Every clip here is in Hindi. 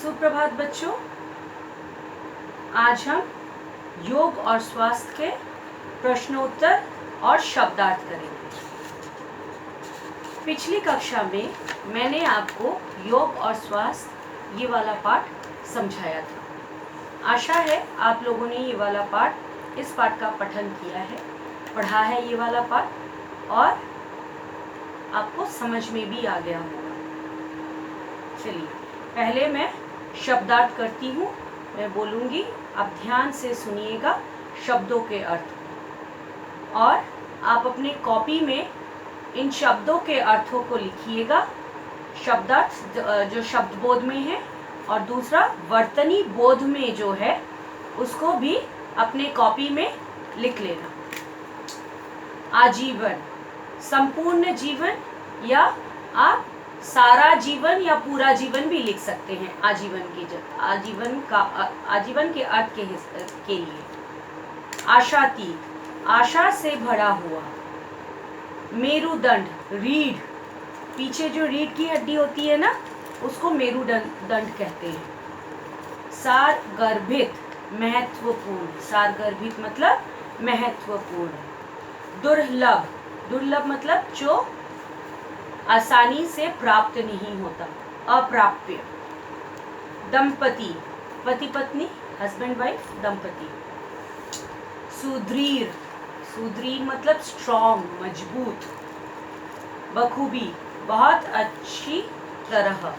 सुप्रभात बच्चों, आज हम योग और स्वास्थ्य के प्रश्नोत्तर और शब्दार्थ करेंगे। पिछली कक्षा में मैंने आपको योग और स्वास्थ्य ये वाला पाठ समझाया था। आशा है आप लोगों ने ये वाला पाठ, इस पाठ का पठन किया है, पढ़ा है ये वाला पाठ और आपको समझ में भी आ गया होगा। चलिए पहले मैं शब्दार्थ करती हूँ, मैं बोलूँगी, आप ध्यान से सुनिएगा शब्दों के अर्थ और आप अपने कॉपी में इन शब्दों के अर्थों को लिखिएगा। शब्दार्थ जो शब्द बोध में है और दूसरा वर्तनी बोध में जो है उसको भी अपने कॉपी में लिख लेना। आजीवन, संपूर्ण जीवन या आप सारा जीवन या पूरा जीवन भी लिख सकते हैं। आजीवन के अर्थ के लिए आशातीत, आशा से भरा हुआ। मेरुदंड, रीढ़, पीछे जो रीढ़ की हड्डी होती है ना उसको मेरुदंड कहते हैं। सारगर्भित, महत्वपूर्ण, सारगर्भित मतलब महत्वपूर्ण। दुर्लभ, दुर्लभ मतलब जो आसानी से प्राप्त नहीं होता, अप्राप्य। दंपति, पति पत्नी, हस्बैंड वाइफ, दंपति। सुदृढ़, सुदृढ़ मतलब स्ट्रॉन्ग, मजबूत। बखूबी, बहुत अच्छी तरह।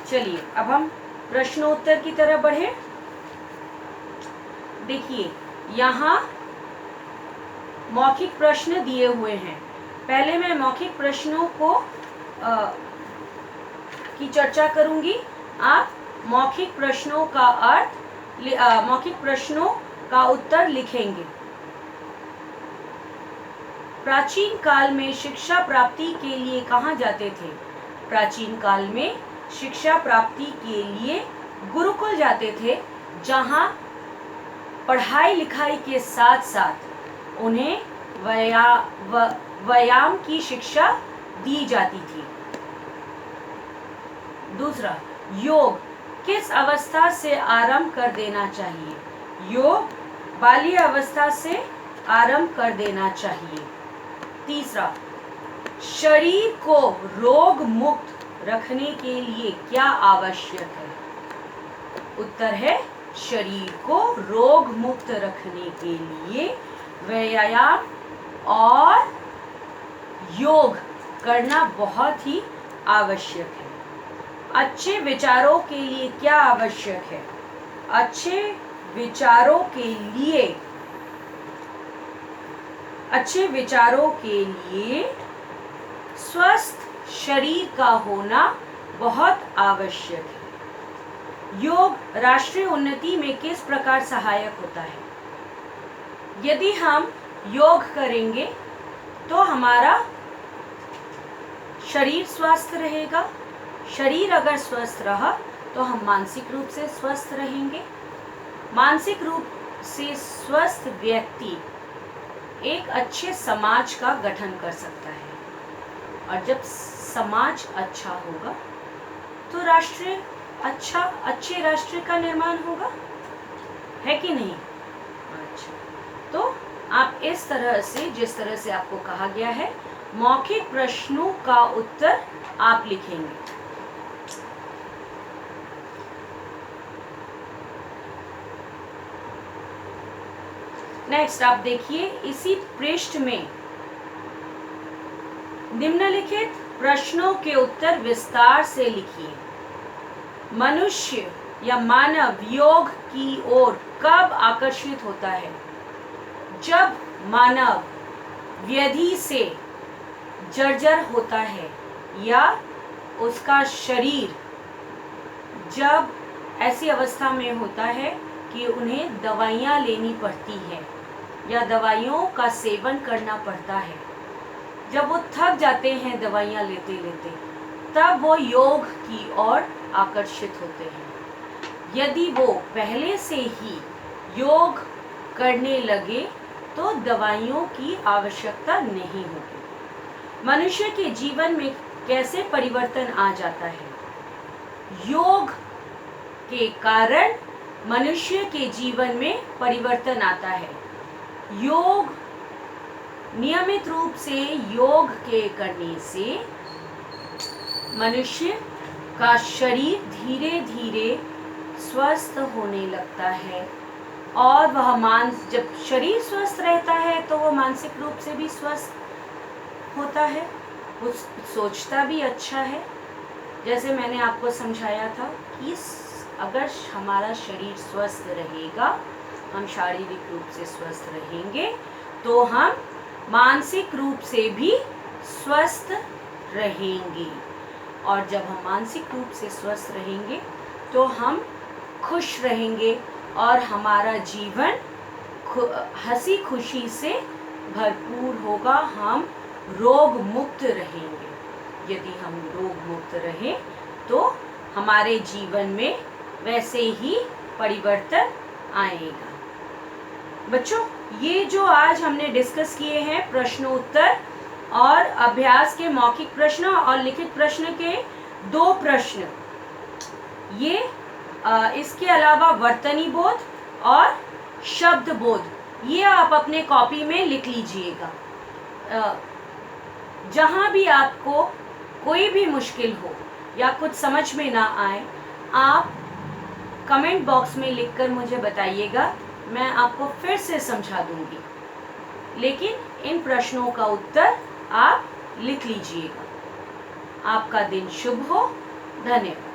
चलिए अब हम प्रश्नोत्तर की तरह बढ़े। देखिए यहाँ मौखिक प्रश्न दिए हुए हैं। पहले मैं मौखिक प्रश्नों को की चर्चा करूंगी। आप मौखिक प्रश्नों का मौखिक प्रश्नों का उत्तर लिखेंगे। प्राचीन काल में शिक्षा प्राप्ति के लिए कहाँ जाते थे? प्राचीन काल में शिक्षा प्राप्ति के लिए गुरुकुल जाते थे, जहाँ पढ़ाई लिखाई के साथ साथ उन्हें व्यायाम की शिक्षा दी जाती थी। दूसरा, योग किस अवस्था से आरंभ कर देना चाहिए? योग बाल्य अवस्था से आरंभ कर देना चाहिए। तीसरा, शरीर को रोग मुक्त रखने के लिए क्या आवश्यक है? उत्तर है शरीर को रोग मुक्त रखने के लिए व्यायाम और योग करना बहुत ही आवश्यक है। अच्छे विचारों के लिए क्या आवश्यक है? अच्छे विचारों के लिए स्वस्थ शरीर का होना बहुत आवश्यक है। योग राष्ट्रीय उन्नति में किस प्रकार सहायक होता है? यदि हम योग करेंगे तो हमारा शरीर स्वस्थ रहेगा। शरीर अगर स्वस्थ रहा तो हम मानसिक रूप से स्वस्थ रहेंगे। मानसिक रूप से स्वस्थ व्यक्ति एक अच्छे समाज का गठन कर सकता है और जब समाज अच्छा होगा तो अच्छे राष्ट्र का निर्माण होगा, है कि नहीं? अच्छा, तो आप इस तरह से, जिस तरह से आपको कहा गया है, मौखिक प्रश्नों का उत्तर आप लिखेंगे। नेक्स्ट आप देखिए, इसी पृष्ठ में निम्नलिखित प्रश्नों के उत्तर विस्तार से लिखिए। मनुष्य या मानव योग की ओर कब आकर्षित होता है? जब मानव व्याधि से जर्जर होता है या उसका शरीर जब ऐसी अवस्था में होता है कि उन्हें दवाइयाँ लेनी पड़ती है या दवाइयों का सेवन करना पड़ता है। जब वो थक जाते हैं दवाइयाँ लेते लेते, तब वो योग की ओर आकर्षित होते हैं। यदि वो पहले से ही योग करने लगे तो दवाइयों की आवश्यकता नहीं होगी। मनुष्य के जीवन में कैसे परिवर्तन आ जाता है? योग के कारण मनुष्य के जीवन में परिवर्तन आता है। योग, नियमित रूप से योग के करने से मनुष्य का शरीर धीरे धीरे स्वस्थ होने लगता है और वह जब शरीर स्वस्थ रहता है तो वह मानसिक रूप से भी स्वस्थ होता है, उस सोचता भी अच्छा है। जैसे मैंने आपको समझाया था कि अगर हमारा शरीर स्वस्थ रहेगा, हम शारीरिक रूप से स्वस्थ रहेंगे, तो हम मानसिक रूप से भी स्वस्थ रहेंगे। और जब हम मानसिक रूप से स्वस्थ रहेंगे तो हम खुश रहेंगे और हमारा जीवन हंसी खुशी से भरपूर होगा। हम रोग मुक्त रहेंगे। यदि हम रोग मुक्त रहें तो हमारे जीवन में वैसे ही परिवर्तन आएगा। बच्चों, ये जो आज हमने डिस्कस किए हैं प्रश्नोत्तर और अभ्यास के मौखिक प्रश्न और लिखित प्रश्न के 2 प्रश्न, ये इसके अलावा वर्तनी बोध और शब्द बोध, ये आप अपने कॉपी में लिख लीजिएगा। जहाँ भी आपको कोई भी मुश्किल हो या कुछ समझ में ना आए, आप कमेंट बॉक्स में लिखकर मुझे बताइएगा, मैं आपको फिर से समझा दूंगी। लेकिन इन प्रश्नों का उत्तर आप लिख लीजिएगा। आपका दिन शुभ हो। धन्यवाद।